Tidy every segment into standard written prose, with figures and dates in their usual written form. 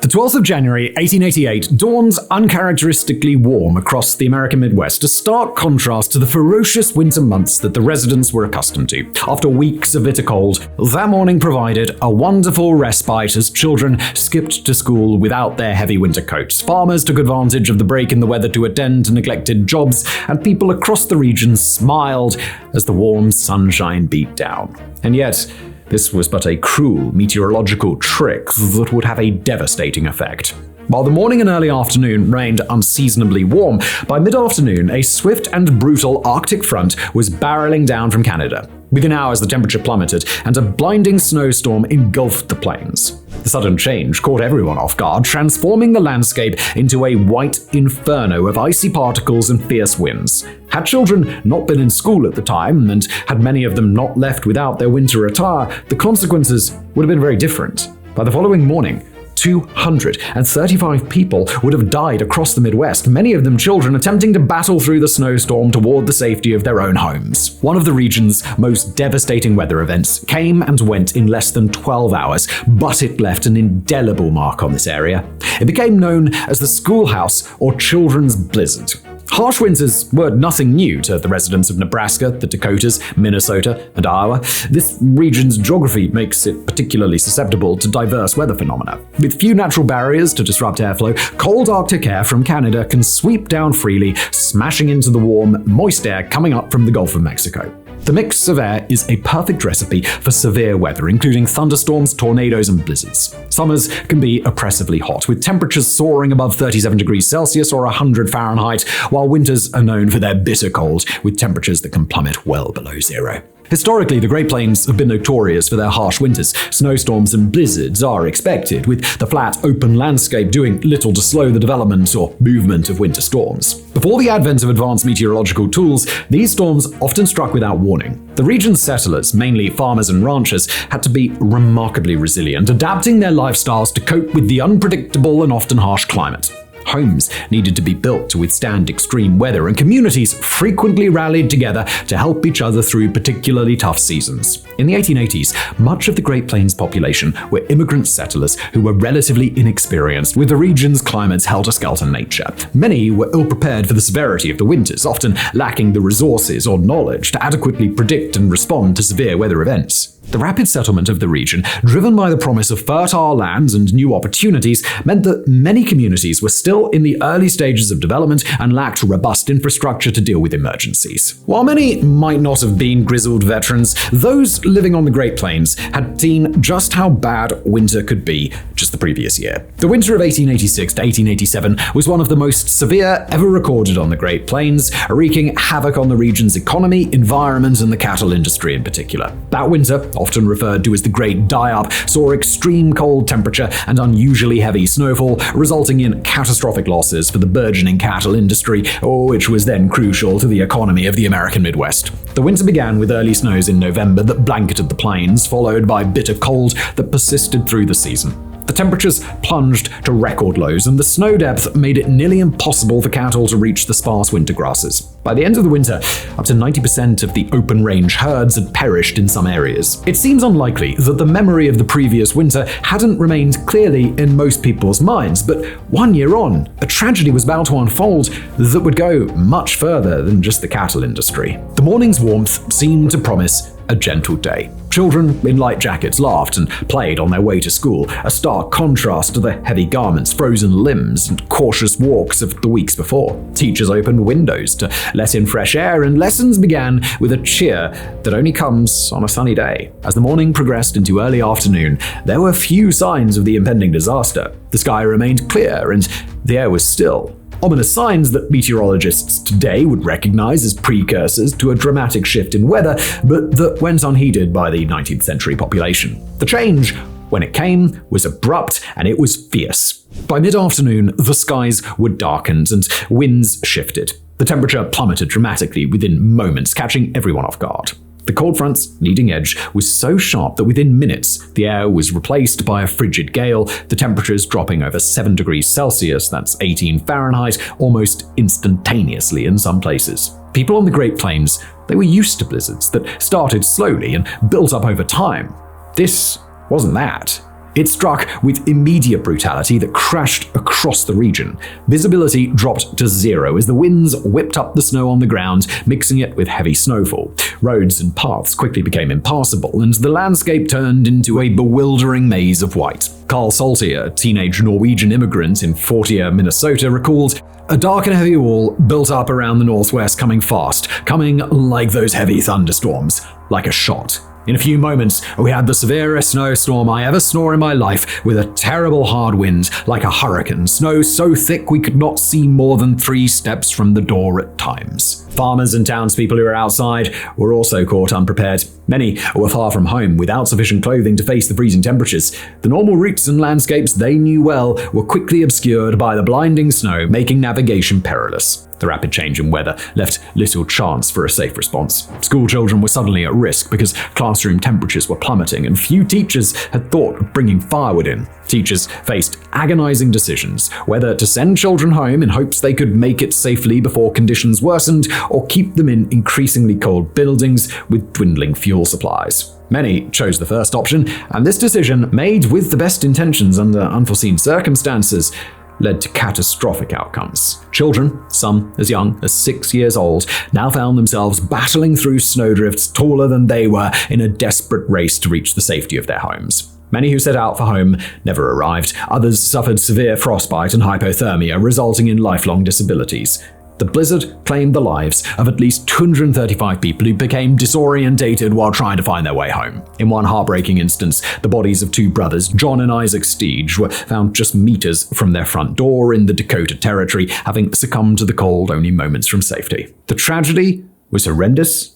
The 12th of January, 1888 dawns uncharacteristically warm across the American Midwest, a stark contrast to the ferocious winter months that the residents were accustomed to. After weeks of bitter cold, that morning provided a wonderful respite as children skipped to school without their heavy winter coats. Farmers took advantage of the break in the weather to attend to neglected jobs, and people across the region smiled as the warm sunshine beat down. And yet, this was but a cruel meteorological trick that would have a devastating effect. While the morning and early afternoon reigned unseasonably warm, by mid-afternoon a swift and brutal Arctic front was barreling down from Canada. Within hours the temperature plummeted and a blinding snowstorm engulfed the plains. The sudden change caught everyone off guard, transforming the landscape into a white inferno of icy particles and fierce winds. Had children not been in school at the time, and had many of them not left without their winter attire, the consequences would have been very different. By the following morning, 235 people would have died across the Midwest, many of them children attempting to battle through the snowstorm toward the safety of their own homes. One of the region's most devastating weather events came and went in less than 12 hours, but it left an indelible mark on this area. It became known as the Schoolhouse or Children's Blizzard. Harsh winters were nothing new to the residents of Nebraska, the Dakotas, Minnesota, and Iowa. This region's geography makes it particularly susceptible to diverse weather phenomena. With few natural barriers to disrupt airflow, cold Arctic air from Canada can sweep down freely, smashing into the warm, moist air coming up from the Gulf of Mexico. The mix of air is a perfect recipe for severe weather, including thunderstorms, tornadoes, and blizzards. Summers can be oppressively hot, with temperatures soaring above 37 degrees Celsius or 100 Fahrenheit, while winters are known for their bitter cold, with temperatures that can plummet well below zero. Historically, the Great Plains have been notorious for their harsh winters. Snowstorms and blizzards are expected, with the flat, open landscape doing little to slow the development or movement of winter storms. Before the advent of advanced meteorological tools, these storms often struck without warning. The region's settlers, mainly farmers and ranchers, had to be remarkably resilient, adapting their lifestyles to cope with the unpredictable and often harsh climate. Homes needed to be built to withstand extreme weather, and communities frequently rallied together to help each other through particularly tough seasons. In the 1880s, much of the Great Plains population were immigrant settlers who were relatively inexperienced with the region's climate's helter-skelter nature. Many were ill-prepared for the severity of the winters, often lacking the resources or knowledge to adequately predict and respond to severe weather events. The rapid settlement of the region, driven by the promise of fertile lands and new opportunities, meant that many communities were still in the early stages of development and lacked robust infrastructure to deal with emergencies. While many might not have been grizzled veterans, those living on the Great Plains had seen just how bad winter could be just the previous year. The winter of 1886 to 1887 was one of the most severe ever recorded on the Great Plains, wreaking havoc on the region's economy, environment, and the cattle industry in particular. That winter, often referred to as the Great Die-Up, saw extreme cold temperature and unusually heavy snowfall, resulting in catastrophic losses for the burgeoning cattle industry, which was then crucial to the economy of the American Midwest. The winter began with early snows in November that blanketed the plains, followed by bitter cold that persisted through the season. The temperatures plunged to record lows, and the snow depth made it nearly impossible for cattle to reach the sparse winter grasses. By the end of the winter, up to 90% of the open-range herds had perished in some areas. It seems unlikely that the memory of the previous winter hadn't remained clearly in most people's minds, but 1 year on, a tragedy was about to unfold that would go much further than just the cattle industry. The morning's warmth seemed to promise a gentle day. Children in light jackets laughed and played on their way to school, a stark contrast to the heavy garments, frozen limbs, and cautious walks of the weeks before. Teachers opened windows to let in fresh air, and lessons began with a cheer that only comes on a sunny day. As the morning progressed into early afternoon, there were few signs of the impending disaster. The sky remained clear, and the air was still. Ominous signs that meteorologists today would recognize as precursors to a dramatic shift in weather, but that went unheeded by the 19th century population. The change, when it came, was abrupt and it was fierce. By mid-afternoon, the skies were darkened and winds shifted. The temperature plummeted dramatically within moments, catching everyone off guard. The cold front's leading edge was so sharp that within minutes, the air was replaced by a frigid gale, the temperatures dropping over 7 degrees Celsius, that's 18 Fahrenheit, almost instantaneously in some places. People on the Great Plains, they were used to blizzards that started slowly and built up over time. This wasn't that. It struck with immediate brutality that crashed across the region. Visibility dropped to zero as the winds whipped up the snow on the ground, mixing it with heavy snowfall. Roads and paths quickly became impassable, and the landscape turned into a bewildering maze of white. Carl Salty, a teenage Norwegian immigrant in Fortier, Minnesota, recalled, "A dark and heavy wall built up around the northwest, coming fast, coming like those heavy thunderstorms, like a shot. In a few moments, we had the severest snowstorm I ever saw in my life, with a terrible hard wind, like a hurricane, snow so thick we could not see more than 3 steps from the door at times." Farmers and townspeople who were outside were also caught unprepared. Many were far from home, without sufficient clothing to face the freezing temperatures. The normal routes and landscapes they knew well were quickly obscured by the blinding snow, making navigation perilous. The rapid change in weather left little chance for a safe response. School children were suddenly at risk because classroom temperatures were plummeting, and few teachers had thought of bringing firewood in. Teachers faced agonizing decisions, whether to send children home in hopes they could make it safely before conditions worsened, or keep them in increasingly cold buildings with dwindling fuel supplies. Many chose the first option, and this decision, made with the best intentions under unforeseen circumstances, led to catastrophic outcomes. Children, some as young as 6 years old, now found themselves battling through snowdrifts taller than they were in a desperate race to reach the safety of their homes. Many who set out for home never arrived. Others suffered severe frostbite and hypothermia, resulting in lifelong disabilities. The blizzard claimed the lives of at least 235 people who became disorientated while trying to find their way home. In one heartbreaking instance, the bodies of 2 brothers, John and Isaac Steege, were found just meters from their front door in the Dakota Territory, having succumbed to the cold only moments from safety. The tragedy was horrendous,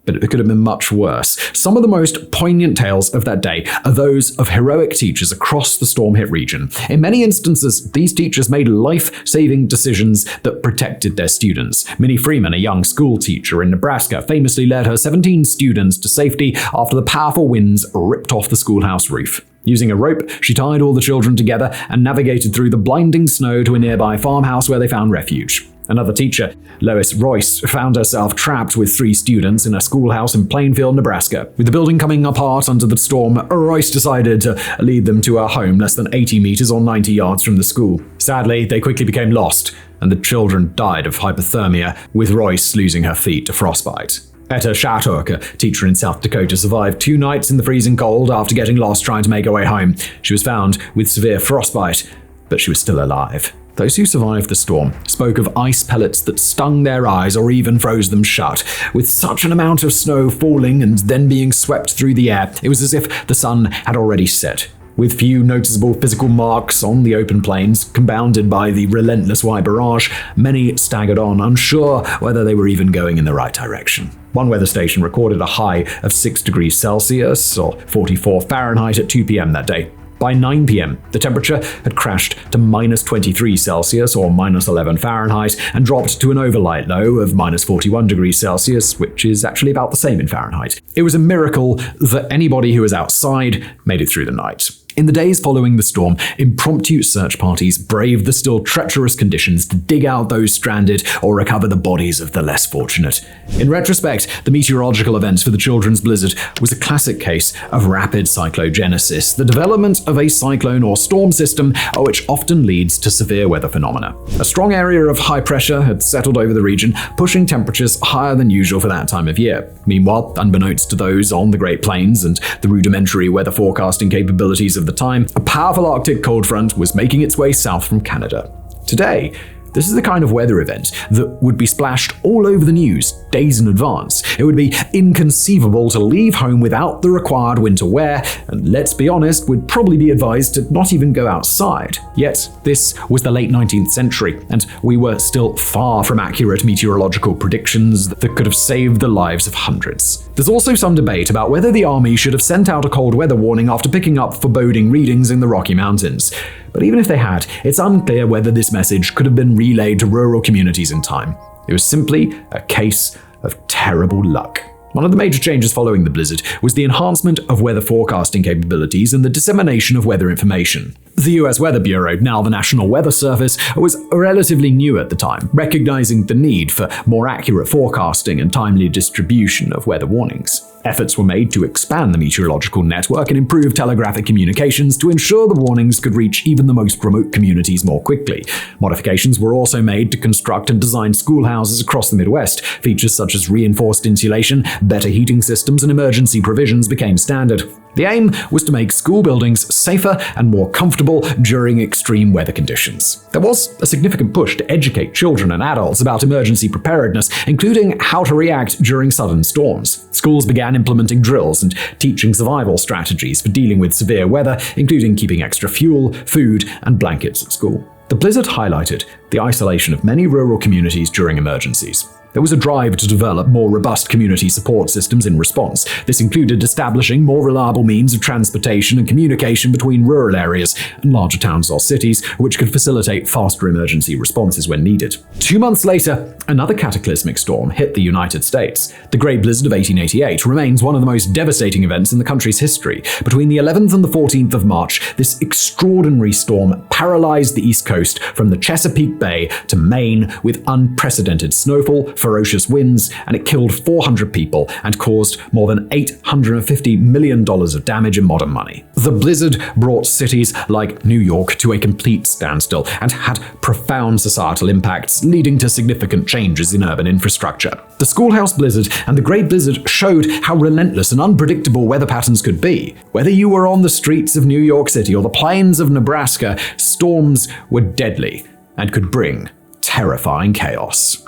but it could have been much worse. Some of the most poignant tales of that day are those of heroic teachers across the storm-hit region. In many instances, these teachers made life-saving decisions that protected their students. Minnie Freeman, a young school teacher in Nebraska, famously led her 17 students to safety after the powerful winds ripped off the schoolhouse roof. Using a rope, she tied all the children together and navigated through the blinding snow to a nearby farmhouse where they found refuge. Another teacher, Lois Royce, found herself trapped with 3 students in a schoolhouse in Plainfield, Nebraska. With the building coming apart under the storm, Royce decided to lead them to her home less than 80 meters or 90 yards from the school. Sadly, they quickly became lost, and the children died of hypothermia, with Royce losing her feet to frostbite. Etta Shattuck, a teacher in South Dakota, survived 2 nights in the freezing cold after getting lost trying to make her way home. She was found with severe frostbite, but she was still alive. Those who survived the storm spoke of ice pellets that stung their eyes or even froze them shut. With such an amount of snow falling and then being swept through the air, it was as if the sun had already set. With few noticeable physical marks on the open plains, compounded by the relentless white barrage, many staggered on, unsure whether they were even going in the right direction. One weather station recorded a high of 6 degrees Celsius or 44 Fahrenheit at 2 p.m. that day. By 9 p.m., the temperature had crashed to minus 23 Celsius or minus 11 Fahrenheit and dropped to an overnight low of minus 41 degrees Celsius, which is actually about the same in Fahrenheit. It was a miracle that anybody who was outside made it through the night. In the days following the storm, impromptu search parties braved the still treacherous conditions to dig out those stranded or recover the bodies of the less fortunate. In retrospect, the meteorological event for the children's blizzard was a classic case of rapid cyclogenesis, the development of a cyclone or storm system which often leads to severe weather phenomena. A strong area of high pressure had settled over the region, pushing temperatures higher than usual for that time of year. Meanwhile, unbeknownst to those on the Great Plains and the rudimentary weather forecasting capabilities of the time, a powerful Arctic cold front was making its way south from Canada. Today, this is the kind of weather event that would be splashed all over the news days in advance. It would be inconceivable to leave home without the required winter wear, and let's be honest, would probably be advised to not even go outside. Yet, this was the late 19th century, and we were still far from accurate meteorological predictions that could have saved the lives of hundreds. There's also some debate about whether the army should have sent out a cold weather warning after picking up foreboding readings in the Rocky Mountains. But even if they had, it's unclear whether this message could have been relayed to rural communities in time. It was simply a case of terrible luck. One of the major changes following the blizzard was the enhancement of weather forecasting capabilities and the dissemination of weather information. The US Weather Bureau, now the National Weather Service, was relatively new at the time, recognizing the need for more accurate forecasting and timely distribution of weather warnings. Efforts were made to expand the meteorological network and improve telegraphic communications to ensure the warnings could reach even the most remote communities more quickly. Modifications were also made to construct and design schoolhouses across the Midwest. Features such as reinforced insulation, better heating systems, and emergency provisions became standard. The aim was to make school buildings safer and more comfortable during extreme weather conditions. There was a significant push to educate children and adults about emergency preparedness, including how to react during sudden storms. Schools began implementing drills and teaching survival strategies for dealing with severe weather, including keeping extra fuel, food, and blankets at school. The blizzard highlighted the isolation of many rural communities during emergencies. There was a drive to develop more robust community support systems in response. This included establishing more reliable means of transportation and communication between rural areas and larger towns or cities, which could facilitate faster emergency responses when needed. 2 months later, another cataclysmic storm hit the United States. The Great Blizzard of 1888 remains one of the most devastating events in the country's history. Between the 11th and the 14th of March, this extraordinary storm paralyzed the East Coast from the Chesapeake Bay to Maine with unprecedented snowfall, ferocious winds, and it killed 400 people and caused more than $850 million of damage in modern money. The blizzard brought cities like New York to a complete standstill and had profound societal impacts, leading to significant changes in urban infrastructure. The Schoolhouse Blizzard and the Great Blizzard showed how relentless and unpredictable weather patterns could be. Whether you were on the streets of New York City or the plains of Nebraska, storms were deadly and could bring terrifying chaos.